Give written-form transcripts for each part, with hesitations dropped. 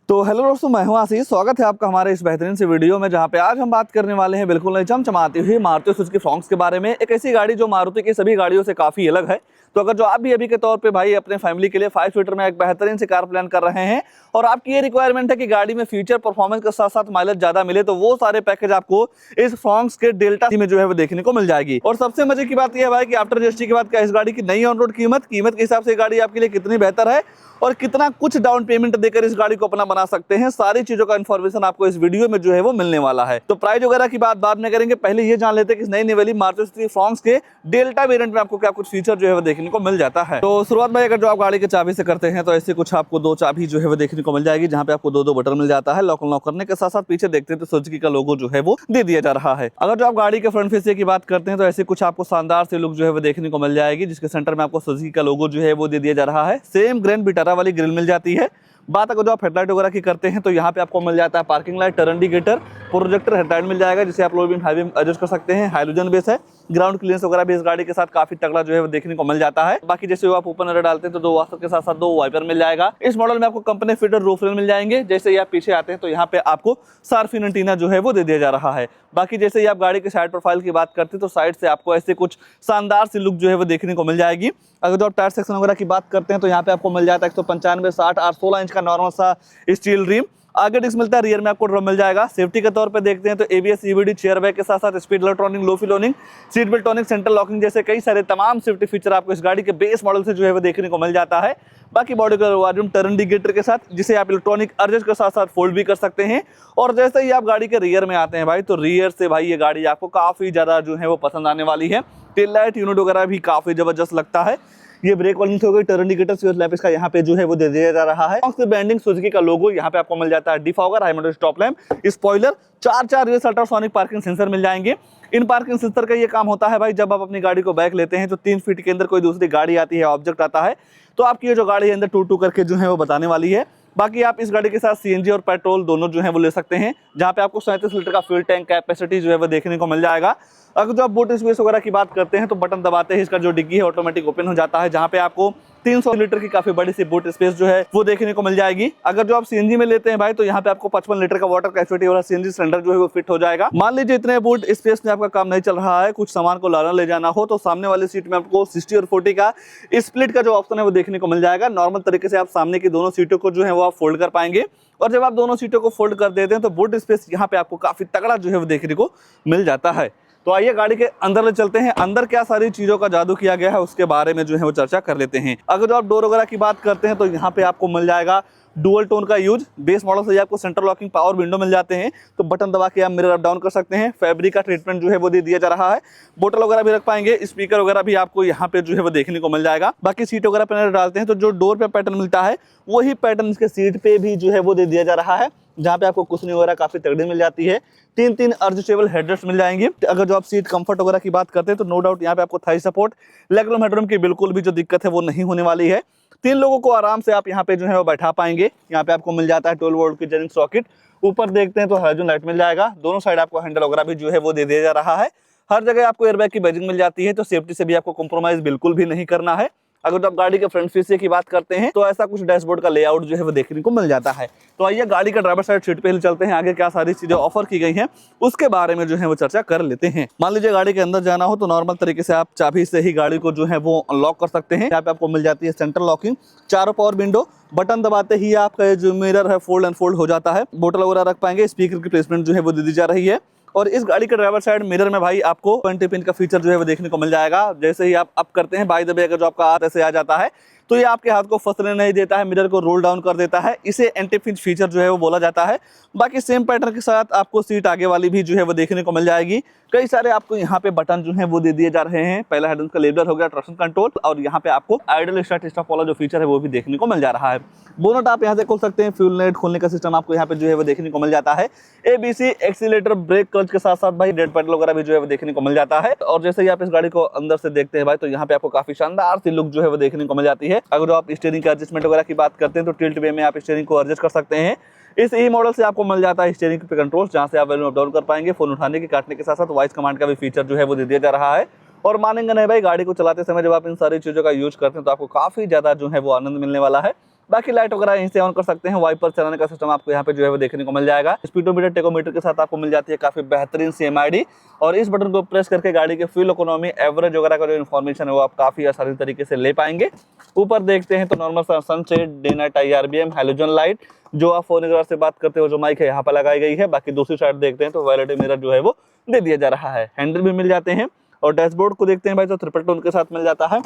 तो हेलो दोस्तों, मैं हूं आशीष। स्वागत है आपका हमारे इस बेहतरीन से वीडियो में, जहां पे आज हम बात करने वाले हैं बिल्कुल नई चमचमाती हुई मारुति सुजुकी फ्रॉन्क्स के बारे में। एक ऐसी गाड़ी जो मारुति की सभी गाड़ियों से काफ़ी अलग है। तो अगर जो आप भी अभी के तौर पे भाई अपने फैमिली के लिए 5 सीटर में एक बेहतरीन सी कार प्लान कर रहे हैं और आपकी ये रिक्वायरमेंट है कि गाड़ी में फीचर परफॉर्मेंस के साथ साथ माइलेज ज़्यादा मिले, तो वो सारे पैकेज आपको इस फ्रॉन्क्स के डेल्टा में जो है वो देखने को मिल जाएगी। और सबसे मजे की बात यह है भाई कि आफ्टर जीएसटी के बाद क्या इस गाड़ी की नई ऑन रोड कीमत के हिसाब से गाड़ी आपके लिए कितनी बेहतर है और कितना कुछ डाउन पेमेंट देकर इस गाड़ी को अपना बना सकते हैं, सारी चीजों का इन्फॉर्मेशन आपको इस वीडियो में जो है वो मिलने वाला है। तो प्राइस वगैरह की बात बाद में करेंगे, पहले ये जान लेते हैं कि इस नई निवेली मारुति सुजुकी फ्रॉन्क्स के डेल्टा वेरिएंट में आपको क्या कुछ फीचर जो है वो देखने को मिल जाता है। तो शुरुआत में अगर जो आप गाड़ी के चाबी से करते हैं तो ऐसे कुछ आपको 2 चाबी जो है वो देखने को मिल जाएगी, जहाँ पे आपको 2 बटन मिल जाता है। लॉक अनलॉक करने के साथ साथ पीछे देखते हैं तो सुजुकी का लोगो जो है वो दे दिया जा रहा है। अगर जो आप गाड़ी के फ्रंट फेस की बात करते हैं तो ऐसे कुछ आपको शानदार से लुक जो है वो देखने को मिल जाएगी, जिसके सेंटर में आपको सुजुकी का लोगो जो है वो दे दिया जा रहा है। सेम ग्रैंड विटारा वाली ग्रिल मिल जाती है। बात अगर जो आप हेडलाइट वगैरह की करते हैं तो यहाँ पे आपको मिल जाता है parking light, turn indicator, projector headlight मिल जाएगा, जिसे आप low beam high beam adjust कर सकते हैं। हाइड्रोजन बेस है। ग्राउंड क्लियरेंस वगैरह भी इस गाड़ी के साथ काफी तगड़ा जो है वो देखने को मिल जाता है। बाकी जैसे आप ऊपर नजर डालते हैं तो 2 वाशर के साथ साथ 2 वाइपर मिल जाएगा। इस मॉडल में आपको company fitted roof rail mill जाएंगे। जैसे ही आप पीछे आते हैं तो यहाँ पे आपको शार्फिन एंटीना जो है वो दे दिया जा रहा है। बाकी जैसे ही आप गाड़ी के साइड प्रोफाइल की बात करते हैं तो साइड से आपको ऐसे कुछ शानदार सी लुक जो है वो देखने को मिल जाएगी। अगर जो आप टायर सेक्शन वगैरह की बात करते हैं तो यहाँ पे आपको मिल जाता है 195, 60 और 16 इंच का नॉर्मल सा स्टील रिम। आगे डिस्क मिलता है, रियर में आपको ड्रम मिल जाएगा। सेफ्टी के तौर पे देखते हैं तो एबीएस, ईबीडी, चेयर बैग के साथ साथ स्पीड इलेक्ट्रॉनिक, लो फिलोनिंग, सीट बेल्ट टॉनिक, सेंट्रल लॉकिंग जैसे कई सारे तमाम सेफ्टी फीचर आपको इस गाड़ी के बेस मॉडल से जो है वो देखने को मिल जाता है। बाकी बॉडी का वॉल्यूम टर्न इंडिकेटर के साथ, जिसे आप इलेक्ट्रॉनिक एडजस्ट के साथ साथ फोल्ड भी कर सकते हैं। और जैसे ही आप गाड़ी के रियर में आते हैं भाई, तो रियर से भाई ये गाड़ी आपको काफी ज्यादा जो है वो पसंद आने वाली है। टेल लाइट यूनिट वगैरह भी काफी जबरदस्त लगता है। ये ब्रेक वार्निंग हो गई, टर्न इंडिकेटर, स्विच लैंप इसका यहाँ पे जो है वो दे दिया जा रहा है। ब्रांडिंग सुजुकी का लोगो यहाँ पे आपको मिल जाता है। Defogger, high model stop lamp, spoiler, 4 reverse ultrasonic parking sensor मिल जाएंगे। इन पार्किंग सेंसर का ये काम होता है भाई, जब आप अपनी गाड़ी को बैक लेते हैं तो 3 फीट के अंदर कोई दूसरी गाड़ी आती है, ऑब्जेक्ट आता है, तो आपकी ये जो गाड़ी है अंदर टू करके जो है वो बताने वाली है। बाकी आप इस गाड़ी के साथ सीएनजी और पेट्रोल दोनों जो है वो ले सकते हैं, जहाँ पे आपको 37 लीटर का फ्यूल टैंक कैपेसिटी जो है वो देखने को मिल जाएगा। अगर जो आप बूट स्पेस वगैरह की बात करते हैं तो बटन दबाते ही इसका जो डिग्गी है ऑटोमेटिक ओपन हो जाता है, जहाँ पे आपको 300 लीटर की काफी बड़ी सी बूट स्पेस जो है वो देखने को मिल जाएगी। अगर जो आप सीएनजी में लेते हैं भाई तो यहाँ पे आपको 55 लीटर का वाटर कैपेसिटी वाला सीएनजी सिलेंडर जो है वो फिट हो जाएगा। मान लीजिए इतने बूट स्पेस में आपका काम नहीं चल रहा है, कुछ सामान को लाना ले जाना हो, तो सामने वाली सीट में आपको 60 और 40 का स्प्लिट का जो ऑप्शन है वो देखने को मिल जाएगा। नॉर्मल तरीके से आप सामने की दोनों सीटों को जो है वो आप फोल्ड कर पाएंगे। और जब आप दोनों सीटों को फोल्ड कर देते हैं तो बूट स्पेस यहाँ पे आपको काफी तगड़ा जो है वो देखने को मिल जाता है। तो आइए गाड़ी के अंदर ले चलते हैं। अंदर क्या सारी चीजों का जादू किया गया है उसके बारे में जो है वो चर्चा कर लेते हैं। अगर जो आप डोर वगैरह की बात करते हैं तो यहाँ पे आपको मिल जाएगा डुअल टोन का यूज। बेस मॉडल से आपको सेंटर लॉकिंग पावर विंडो मिल जाते हैं, तो बटन दबा के आप मिरर अप डाउन कर सकते हैं। फैब्रिक का ट्रीटमेंट जो है वो दे दिया जा रहा है। बोतल वगैरह भी रख पाएंगे, स्पीकर वगैरह भी आपको यहाँ पे जो है वो देखने को मिल जाएगा। बाकी सीट वगैरह पे डालते हैं तो जो डोर पे पैटर्न मिलता है वही पैटर्न इसके सीट पे भी जो है वो दे दिया जा रहा है, जहाँ पे आपको कुशनिंग वगैरह काफी तगड़ी मिल जाती है। 3 एडजस्टेबल हेडरेस्ट मिल जाएंगे। अगर जो आप सीट कंफर्ट वगैरह की बात करते हैं तो नो डाउट यहाँ पे आपको Thai support, leg room, headroom की बिल्कुल भी जो दिक्कत है वो नहीं होने वाली है। 3 लोगों को आराम से आप यहाँ पे जो है वो बैठा पाएंगे। यहाँ पे आपको मिल जाता है 12 वोल्ट की चार्जिंग सॉकेट। ऊपर देखते हैं तो हाइड्रोजन लाइट मिल जाएगा। दोनों साइड आपको हैंडल वगैरह भी जो है वो दे दिया जा रहा है। हर जगह आपको एयरबैग की बैजिंग मिल जाती है, तो सेफ्टी से भी आपको कॉम्प्रोमाइज बिल्कुल भी नहीं करना है। अगर तो आप गाड़ी के फ्रंट फीचर की बात करते हैं तो ऐसा कुछ डैशबोर्ड का लेआउट जो है वो देखने को मिल जाता है। तो आइए गाड़ी का ड्राइवर साइड सीट पे चलते हैं, आगे क्या सारी चीजें ऑफर की गई हैं उसके बारे में जो है वो चर्चा कर लेते हैं। मान लीजिए गाड़ी के अंदर जाना हो तो नॉर्मल तरीके से आप चाबी से ही गाड़ी को जो है वो अनलॉक कर सकते हैं। यहाँ पे आपको मिल जाती है central locking, 4 power window, button दबाते ही आपका जो मिरर है फोल्ड अनफोल्ड हो जाता है। बोतल वगैरह रख पाएंगे, स्पीकर की प्लेसमेंट जो है वो दे दी जा रही है। और इस गाड़ी के ड्राइवर साइड मिरर में भाई आपको 20 पिन का फीचर जो है वो देखने को मिल जाएगा। जैसे ही आप अप करते हैं, बाय द वे अगर जो आपका हाथ ऐसे आ जाता है तो ये आपके हाथ को फंसने नहीं देता है, मिरर को रोल डाउन कर देता है। इसे एंटी पिंच फीचर जो है वो बोला जाता है। बाकी सेम पैटर्न के साथ आपको सीट आगे वाली भी जो है वो देखने को मिल जाएगी। कई सारे आपको यहाँ पे बटन जो है वो दे दिए जा रहे हैं। पहला हेडरूम का लेवलर हो गया, ट्रैक्शन कंट्रोल, और यहाँ पे आपको आइडल स्टार्ट स्टॉप वाला जो फीचर है वो भी देखने को मिल जा रहा है। बोनट आप यहाँ से खोल सकते हैं। फ्यूल नेट खोलने का सिस्टम आपको यहाँ पे जो है वो देखने को मिल जाता है। एबीसी, एक्सीलेटर, ब्रेक, क्लच के साथ साथ भाई डेड पैडल वगैरह भी जो है वो देखने को मिल जाता है। और जैसे ही आप इस गाड़ी को अंदर से देखते हैं भाई तो यहाँ पे आपको काफी शानदार सी लुक जो है वो देखने को मिल जाती है। अगर आप स्टीयरिंग के एडजस्टमेंट वगैरह की बात करते हैं तो टिल्ट वे में आप स्टीयरिंग को एडजस्ट कर सकते हैं। इस ई मॉडल से आपको मिल जाता है स्टीयरिंग पे कंट्रोल, जहां से आप वॉल्यूम अप डाउन कर पाएंगे। फोन उठाने के, काटने के साथ साथ वॉइस कमांड का भी फीचर जो है वो दे दिया जा रहा है। और मानेंगे नहीं भाई, गाड़ी को चलाते समय जब आप इन सारी चीजों का यूज करते हैं तो आपको काफी ज्यादा जो है वो आनंद मिलने वाला है। बाकी लाइट वगैरह यहीं से ऑन कर सकते हैं। वाइपर चलाने का सिस्टम आपको यहाँ पे जो है वो देखने को मिल जाएगा। स्पीडोमीटर टेकोमीटर के साथ आपको मिल जाती है काफी बेहतरीन CMID, और इस बटन को प्रेस करके गाड़ी के फ्यूल इकोनॉमी, एवरेज वगैरह का जो इन्फॉर्मेशन है वो आप काफी आसानी तरीके से ले पाएंगे। ऊपर देखते हैं तो normal sunset, day night IRBM, halogen light, जो आप फोन से बात करते हो जो माइक है यहाँ पर लगाई गई है। बाकी दूसरी साइड देखते हैं तो वैलिड मिरर जो है वो दे दिया जा रहा है। हैंडल भी मिल जाते हैं, और डैशबोर्ड को देखते हैं भाई तो ट्रिपल टोन के साथ मिल जाता है,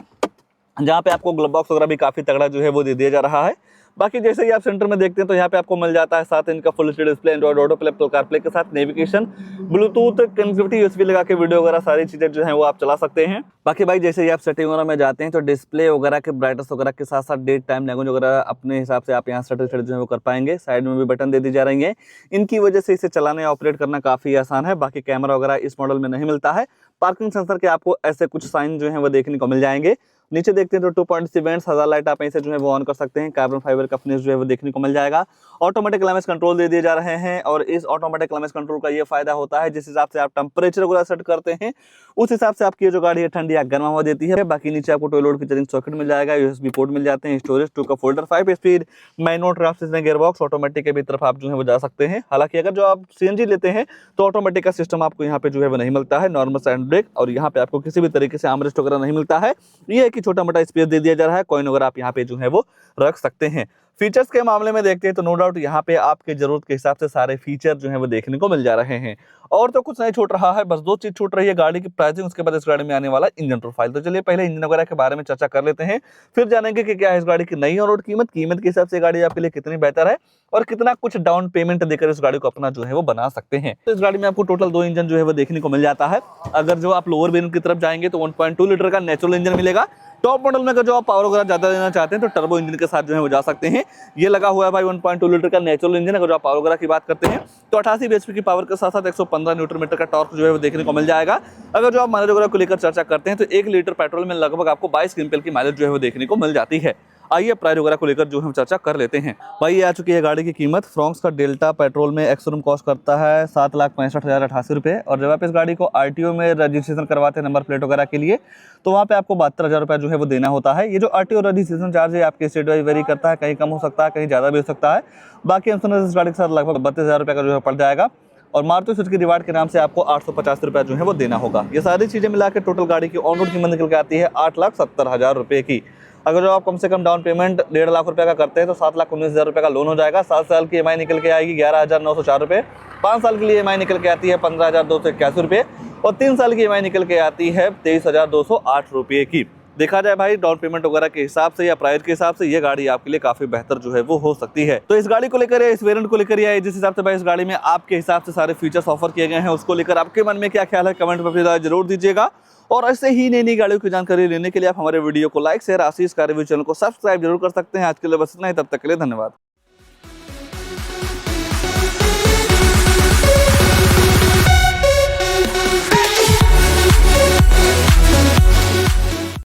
जहाँ पे आपको ग्लव बॉक्स वगैरह भी काफी तगड़ा जो है वो दे दिया जा रहा है। बाकी जैसे ही आप सेंटर में देखते हैं तो यहाँ पे आपको मिल जाता है 7 इंच का full HD display, Android auto play, Apple CarPlay के साथ नेविगेशन, ब्लूटूथ कनेक्टिविटी, USB लगा के वीडियो वगैरह सारी चीजें जो है वो आप चला सकते हैं। बाकी भाई जैसे ही आप सेटिंग वगैरह में जाते हैं तो डिस्प्ले वगैरह के ब्राइटनेस वगैरह के साथ साथ डेट टाइम लैंग्वेज वगैरह अपने हिसाब से आप यहाँ सेट जो है वो कर पाएंगे। साइड में भी बटन दे दी जा रही है, इनकी वजह से इसे चलाने या ऑपरेट करना काफी आसान है। बाकी कैमरा वगैरह इस मॉडल में नहीं मिलता है। पार्किंग सेंसर के आपको ऐसे कुछ साइन जो है वो देखने को मिल जाएंगे। नीचे देखते हैं तो 2.3 वेंट्स, हजार लाइट आप ऐसे जो है वो ऑन कर सकते हैं। कार्बन फाइबर का फिनिश जो है वो देखने को मिल जाएगा। ऑटोमेटिक क्लाइमेट कंट्रोल दे दिए जा रहे हैं, और इस ऑटोमेटिक क्लाइमेट कंट्रोल का ये फायदा होता है जिस हिसाब से आप टेम्परेचर वगैरह सेट करते हैं उस हिसाब से आपकी जो गाड़ी है ठंडी या गर्म हवा देती है। बाकी नीचे आपको 12 वोल्ट की चार्जिंग सॉकेट मिल जाएगा, USB पोर्ट मिल जाते हैं, स्टोरेज 2 का folder, 5 speed manual transmission gearbox, automatic के भी तरफ आप जो है वो जा सकते हैं। हालांकि अगर जो आप CNG लेते हैं तो ऑटोमेटिक का सिस्टम आपको यहाँ पे जो है वो नहीं मिलता है, नॉर्मल साइड ब्रेक, और यहाँ पे आपको किसी भी तरीके से आर्मरेस्ट वगैरह नहीं मिलता है। ये है कि छोटा मोटा स्पेस दे दिया जा रहा है, कॉइन वगैरह आप यहाँ पे जो है वो रख सकते हैं। फीचर्स के मामले में देखते हैं तो नो डाउट यहाँ पे आपके जरूरत के हिसाब से सारे फीचर जो है वो देखने को मिल जा रहे हैं, और तो कुछ नहीं छूट रहा है, बस 2 चीज छूट रही है, गाड़ी की प्राइसिंग, उसके बाद इस गाड़ी में आने वाला इंजन प्रोफाइल। तो चलिए पहले इंजन वगैरह के बारे में चर्चा कर लेते हैं, फिर जानेंगे कि क्या है इस गाड़ी की नई ऑन रोड कीमत के हिसाब से गाड़ी आपके लिए कितनी बेहतर है, और कितना कुछ डाउन पेमेंट देकर इस गाड़ी को अपना जो है वो बना सकते हैं। तो इस गाड़ी में आपको टोटल 2 इंजन जो है वो देखने को मिल जाता है। अगर जो आप लोअर वेरिएंट की तरफ जाएंगे तो 1.2 लीटर का नेचुरल इंजन मिलेगा। टॉप मॉडल में अगर जो आप पावर वगैरह ज्यादा लेना चाहते हैं तो टर्बो इंजन के साथ जो है वो जा सकते हैं। ये लगा हुआ है भाई 1.2 लीटर का नेचुरल इंजन। अगर जो आप पावर वगैरह की बात करते हैं तो 88 bhp की पावर के साथ साथ 115 न्यूटन मीटर का टॉर्क जो है वो देखने को मिल जाएगा। अगर जो आप माइलेज वगैरह को लेकर चर्चा करते हैं तो 1 लीटर पेट्रोल में लगभग आपको 22 क्विंटल की माइलेज जो है वो देखने को मिल जाती है। आइए प्राइस वगैरह को लेकर जो हम चर्चा कर लेते हैं। भाई ये आ चुकी है गाड़ी की कीमत। फ्रॉन्क्स का डेल्टा पेट्रोल में एक्स-शोरूम कॉस्ट करता है 7,65,088 रुपये, और जब आप इस गाड़ी को RTO में रजिस्ट्रेशन करवाते हैं नंबर प्लेट वगैरह के लिए तो वहाँ पे आपको 72,000 रुपये जो है वो देना होता है। ये जो RTO रजिस्ट्रेशन चार्ज है आपके स्टेट वाइज वेरी करता है, कहीं कम हो सकता है, कहीं ज़्यादा भी हो सकता है। बाकी इंश्योरेंस इस गाड़ी के साथ लगभग 32,000 रुपये का जो है पड़ जाएगा, और मारुति सुजुकी रिवार्ड के नाम से आपको 850 रुपये जो है वो देना होगा। ये सारी चीज़ें मिला के टोटल गाड़ी की ऑन रोड कीमत निकल के आती है 8,70,000 रुपये की। अगर जो आप कम से कम डाउन पेमेंट 1.5 लाख रुपए का करते हैं तो 7,19,000 रुपये का लोन हो जाएगा। 7 साल की EMI निकल के आएगी 11,904 रुपये। 5 साल के लिए EMI निकल के आती है 15,281 रुपये, और 3 साल की EMI निकल के आती है 23,208 रुपये की। देखा जाए भाई डाउन पेमेंट वगैरह के हिसाब से या प्राइस के हिसाब से ये गाड़ी आपके लिए काफी बेहतर जो है वो हो सकती है। तो इस गाड़ी को लेकर या इस वेरिएंट को लेकर या जिस हिसाब से भाई इस गाड़ी में आपके हिसाब से सारे फीचर्स ऑफर किए गए हैं उसको लेकर आपके मन में क्या ख्याल है कमेंट में जरूर दीजिएगा। और ऐसे ही नई नई गाड़ियों की जानकारी लेने के लिए आप हमारे वीडियो को लाइक शेयर आशीष कार रिव्यू चैनल को सब्सक्राइब जरूर कर सकते हैं। आज के लिए बस इतना ही, तब तक के लिए धन्यवाद।